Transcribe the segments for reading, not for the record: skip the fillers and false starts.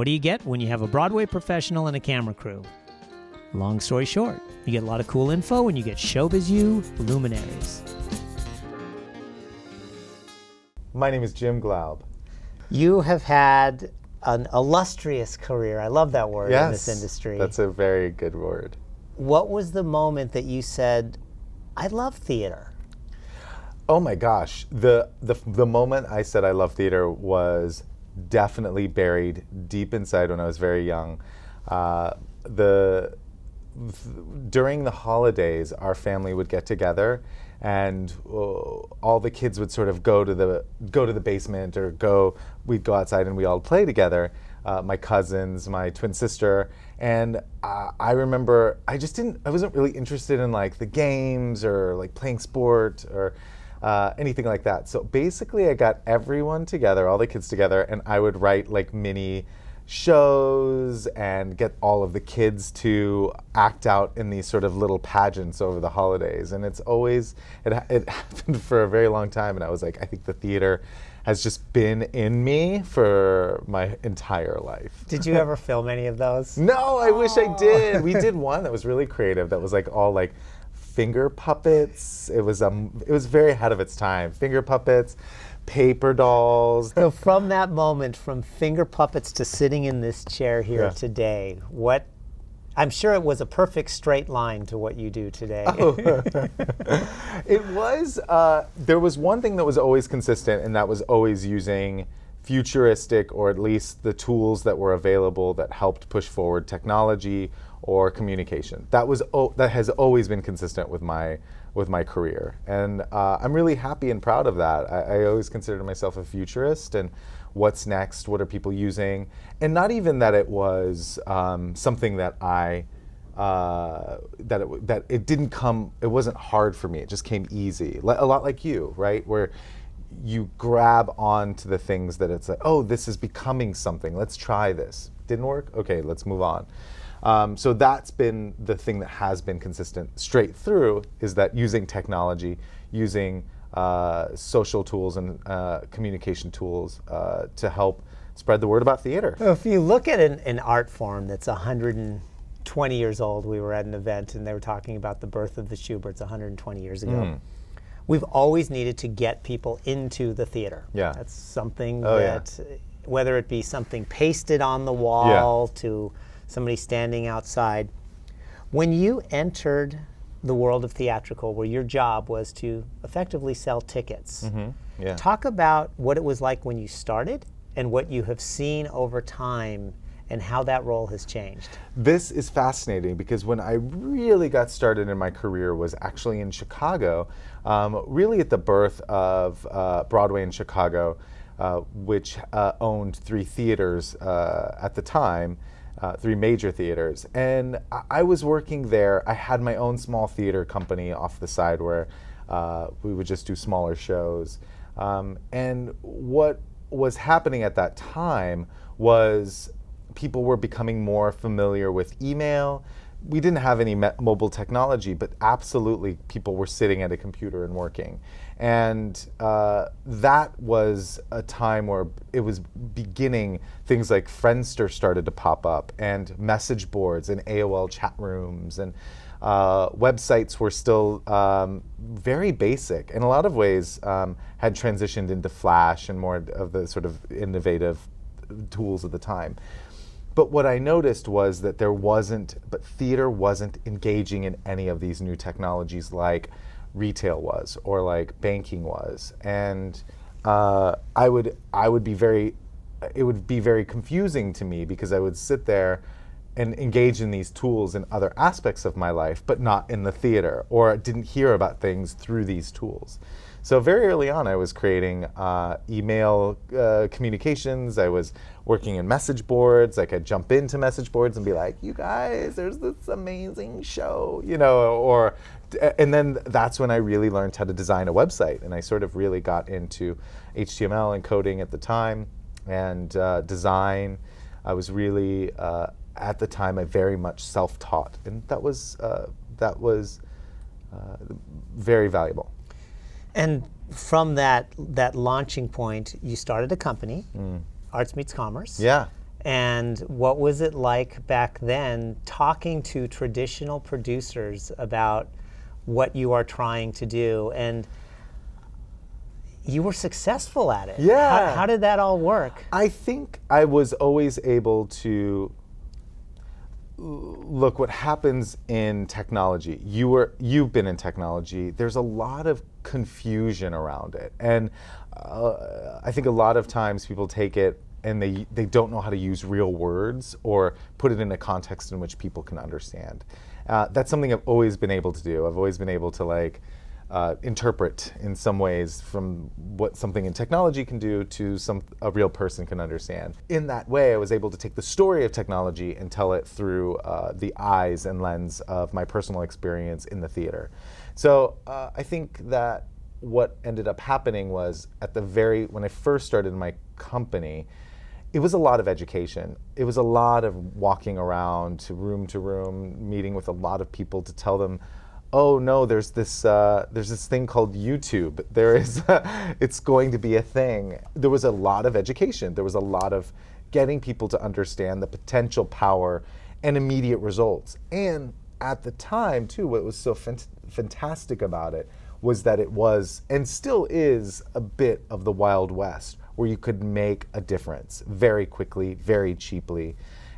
What do you get when you have a Broadway professional and a camera crew? Long story short, you get a lot of cool info when you get Showbiz U luminaries. My name is Jim Glaub. You have had an illustrious career. I love that word in this industry. That's a very good word. What was the moment that you said, I love theater? Oh my gosh. The moment I said I love theater was definitely buried deep inside when I was very young. During the holidays, our family would get together, and all the kids would sort of go to the basement, or we'd go outside and we all play together. My cousins, my twin sister, and I remember I wasn't really interested in like the games or like playing sport or anything like that. So basically I got everyone together, all the kids together, and I would write like mini shows and get all of the kids to act out in these sort of little pageants over the holidays. And it happened for a very long time, and I was like, I think the theater has just been in me for my entire life. Did you ever film any of those? No, I wish I did. We did one that was really creative, that was like all like finger puppets. It was very ahead of its time. Finger puppets, paper dolls. So from that moment, from finger puppets to sitting in this chair here today, I'm sure it was a perfect straight line to what you do today. Oh. It was, there was one thing that was always consistent, and that was always using futuristic, or at least the tools that were available that helped push forward technology or communication. That has always been consistent with my career, and I'm really happy and proud of that. I always considered myself a futurist, and what's next? What are people using? And not even that it was something that it wasn't hard for me. It just came easy, a lot like you, right? Where you grab on to the things that it's like, oh, this is becoming something. Let's try this. Didn't work? Okay, let's move on. So that's been the thing that has been consistent straight through, is that using technology, using social tools and communication tools to help spread the word about theater. If you look at an art form that's 120 years old, we were at an event and they were talking about the birth of the Schuberts 120 years ago. We've always needed to get people into the theater. Yeah. That's something whether it be something pasted on the wall to somebody standing outside. When you entered the world of theatrical, where your job was to effectively sell tickets, talk about what it was like when you started and what you have seen over time and how that role has changed. This is fascinating, because when I really got started in my career was actually in Chicago, really at the birth of Broadway in Chicago, which owned 3 theaters at the time. 3 major theaters, and I was working there. I had my own small theater company off the side where we would just do smaller shows. And what was happening at that time was people were becoming more familiar with email. We didn't have any mobile technology, but absolutely people were sitting at a computer and working. And that was a time where it was beginning, things like Friendster started to pop up, and message boards and AOL chat rooms, and websites were still very basic. In a lot of ways had transitioned into Flash and more of the sort of innovative tools of the time. But what I noticed was that theater wasn't engaging in any of these new technologies like retail was, or like banking was. And it would be very confusing to me, because I would sit there and engage in these tools in other aspects of my life, but not in the theater, or didn't hear about things through these tools. So very early on, I was creating email communications. I was working in message boards. Like, I'd jump into message boards and be like, you guys, there's this amazing show, and then that's when I really learned how to design a website. And I sort of really got into HTML and coding at the time, and design. I was really, at the time, I very much self-taught. And that was very valuable. And from that launching point, you started a company, Arts Meets Commerce. Yeah. And what was it like back then talking to traditional producers about what you are trying to do? And you were successful at it. Yeah. How did that all work? I think I was always able to look what happens in technology. You've been in technology. There's a lot of confusion around it, and I think a lot of times people take it and they don't know how to use real words or put it in a context in which people can understand. That's something I've always been able to do. I've always been able to interpret in some ways from what something in technology can do to a real person can understand. In that way, I was able to take the story of technology and tell it through the eyes and lens of my personal experience in the theater. So I think that what ended up happening was when I first started my company, it was a lot of education. It was a lot of walking around to room, meeting with a lot of people to tell them, oh no, there's this thing called YouTube. It's going to be a thing. There was a lot of education. There was a lot of getting people to understand the potential power and immediate results. And at the time too, what was so fantastic about it was that it was, and still is, a bit of the Wild West, where you could make a difference very quickly, very cheaply,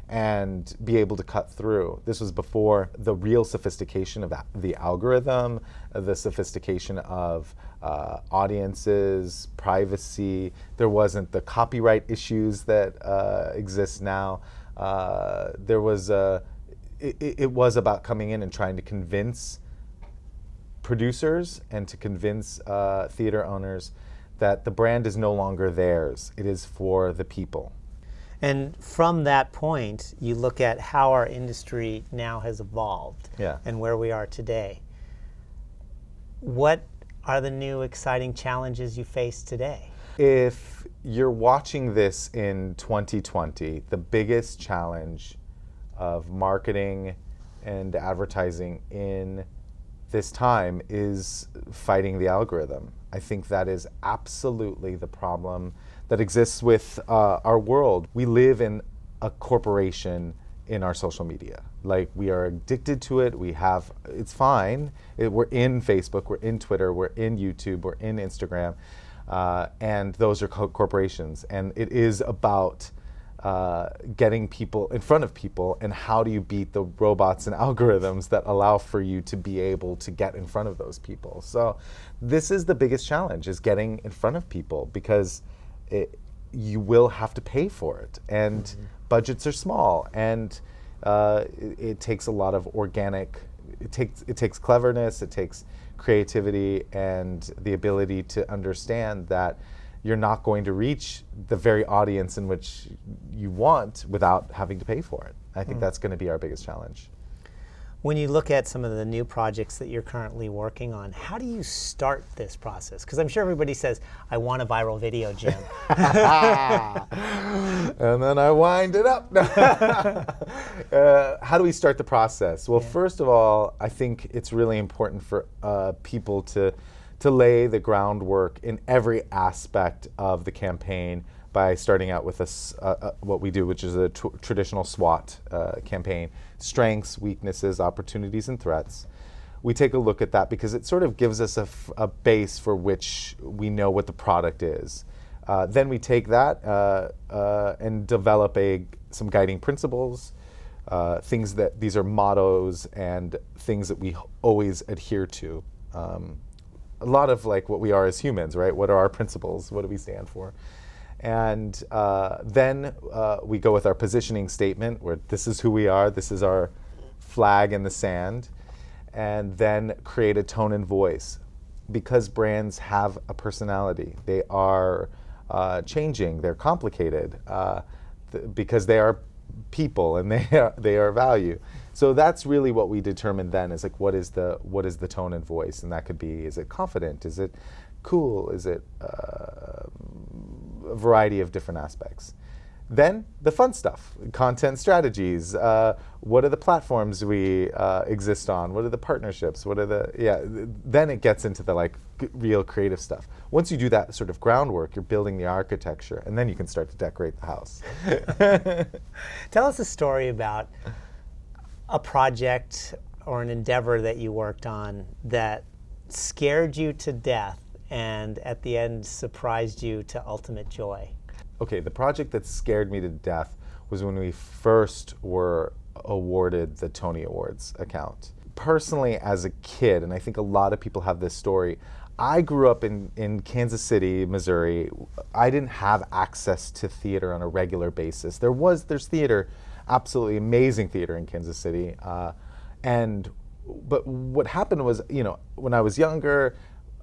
and be able to cut through. This was before the real sophistication of the algorithm, the sophistication of audiences, privacy. There wasn't the copyright issues that exist now. It was about coming in and trying to convince producers and to convince theater owners that the brand is no longer theirs. It is for the people. And from that point, you look at how our industry now has evolved and where we are today. What are the new exciting challenges you face today? If you're watching this in 2020, the biggest challenge of marketing and advertising in this time is fighting the algorithm. I think that is absolutely the problem that exists with our world. We live in a corporation in our social media. We are addicted to it. It's fine. We're in Facebook, we're in Twitter, we're in YouTube, we're in Instagram, and those are corporations. And it is about getting people in front of people, and how do you beat the robots and algorithms that allow for you to be able to get in front of those people. So this is the biggest challenge, is getting in front of people, because you will have to pay for it, and budgets are small, and it takes a lot of it takes cleverness, it takes creativity, and the ability to understand that you're not going to reach the very audience in which you want without having to pay for it. I think that's going to be our biggest challenge. When you look at some of the new projects that you're currently working on, how do you start this process? Because I'm sure everybody says, I want a viral video, Jim. And then I wind it up. How do we start the process? Well, first of all, I think it's really important for people to lay the groundwork in every aspect of the campaign by starting out with what we do, which is a traditional SWOT campaign: strengths, weaknesses, opportunities, and threats. We take a look at that because it sort of gives us a base for which we know what the product is. Then we take that and develop some guiding principles, these are mottos and things that we always adhere to. A lot of what we are as humans, right? What are our principles? What do we stand for? And then we go with our positioning statement, where this is who we are, this is our flag in the sand, and then create a tone and voice. Because brands have a personality, they are changing, they're complicated, because they are people and they are value. So that's really what we determine then, is what is the tone and voice, and that could be, is it confident, is it cool, is it a variety of different aspects. Then the fun stuff, content strategies. What are the platforms we exist on? What are the partnerships? What are then it gets into the real creative stuff. Once you do that sort of groundwork, you're building the architecture, and then you can start to decorate the house. Tell us a story about a project or an endeavor that you worked on that scared you to death and at the end surprised you to ultimate joy. Okay, the project that scared me to death was when we first were awarded the Tony Awards account. Personally, as a kid, and I think a lot of people have this story, I grew up in Kansas City, Missouri. I didn't have access to theater on a regular basis. There's theater, absolutely amazing theater in Kansas City. But what happened was, when I was younger,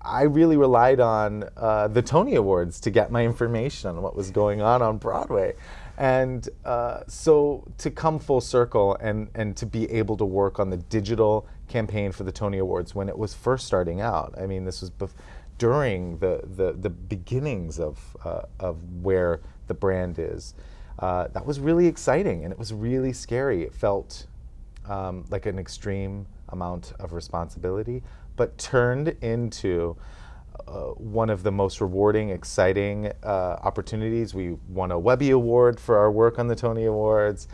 I really relied on the Tony Awards to get my information on what was going on Broadway. And so to come full circle and to be able to work on the digital campaign for the Tony Awards when it was first starting out. I mean, this was during the beginnings of where the brand is. That was really exciting, and it was really scary. It felt like an extreme amount of responsibility, but turned into one of the most rewarding, exciting opportunities. We won a Webby Award for our work on the Tony Awards.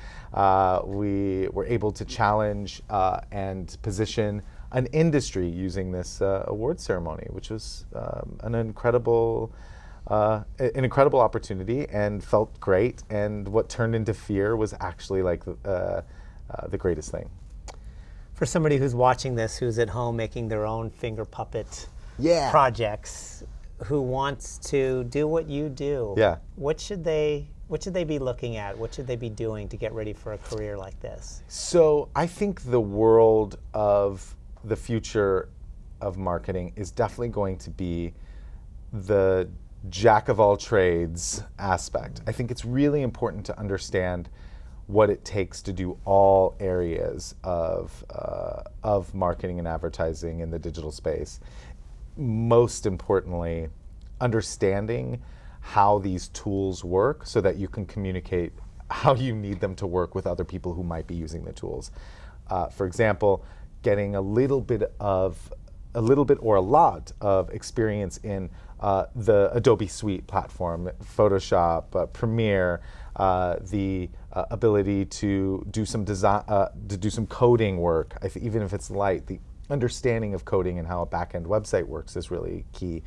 We were able to challenge and position an industry using this award ceremony, which was an incredible opportunity and felt great. And what turned into fear was actually the greatest thing. For somebody who's watching this, who's at home making their own finger puppet projects, who wants to do what you do, what should they be looking at? What should they be doing to get ready for a career like this? So I think the world of the future of marketing is definitely going to be the jack of all trades aspect. I think it's really important to understand what it takes to do all areas of marketing and advertising in the digital space. Most importantly, understanding how these tools work so that you can communicate how you need them to work with other people who might be using the tools. For example, getting a little bit or a lot of experience in the Adobe Suite platform, Photoshop, Premiere, the ability to do some design, to do some coding work, even if it's light. The understanding of coding and how a back-end website works is really key.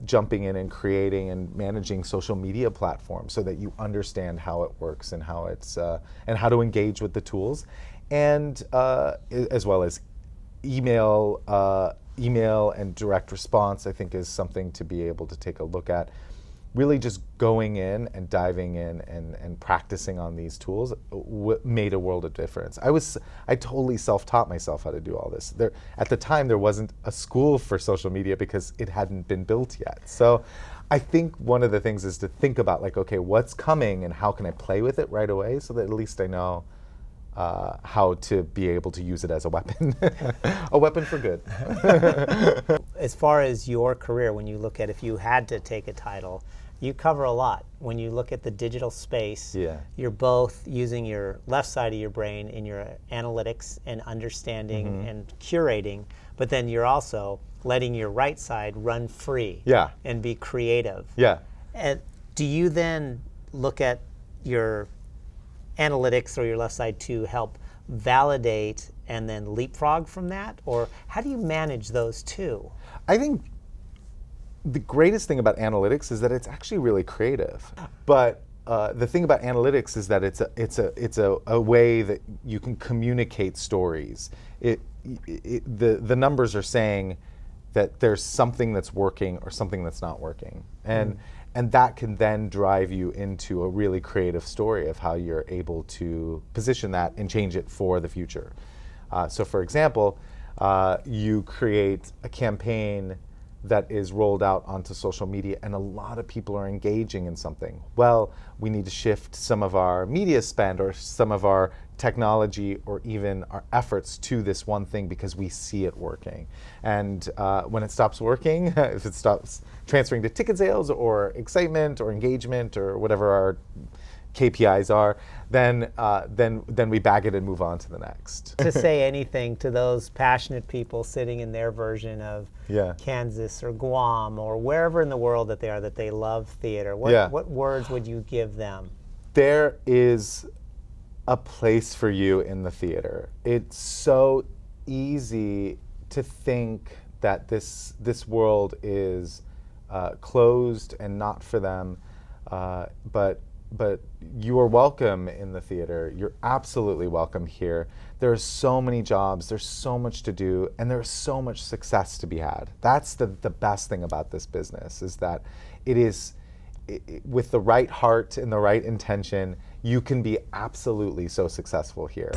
Jumping in and creating and managing social media platforms so that you understand how it works and how it's and how to engage with the tools, and as well as email and direct response, I think, is something to be able to take a look at. Really just going in and diving in and practicing on these tools made a world of difference. I totally self-taught myself how to do all this. At the time, there wasn't a school for social media because it hadn't been built yet. So I think one of the things is to think about, okay, what's coming and how can I play with it right away so that at least I know how to be able to use it as a weapon, a weapon for good. As far as your career, when you look at if you had to take a title, you cover a lot. When you look at the digital space, you're both using your left side of your brain in your analytics and understanding and curating, but then you're also letting your right side run free and be creative. And do you then look at your analytics or your left side to help validate and then leapfrog from that? Or how do you manage those two? I think the greatest thing about analytics is that it's actually really creative. But the thing about analytics is that it's a way that you can communicate stories. The numbers are saying that there's something that's working or something that's not working. And that can then drive you into a really creative story of how you're able to position that and change it for the future. So for example, you create a campaign that is rolled out onto social media and a lot of people are engaging in something. Well, we need to shift some of our media spend or some of our technology or even our efforts to this one thing because we see it working. And when it stops working, if it stops transferring to ticket sales or excitement or engagement or whatever our KPIs are, then we bag it and move on to the next. To say anything to those passionate people sitting in their version of Yeah. Kansas or Guam or wherever in the world that they are, that they love theater, what words would you give them? There is a place for you in the theater. It's so easy to think that this world is closed and not for them, but you are welcome in the theater. You're absolutely welcome here. There are so many jobs, there's so much to do, and there's so much success to be had. That's the best thing about this business, is that with the right heart and the right intention, you can be absolutely so successful here.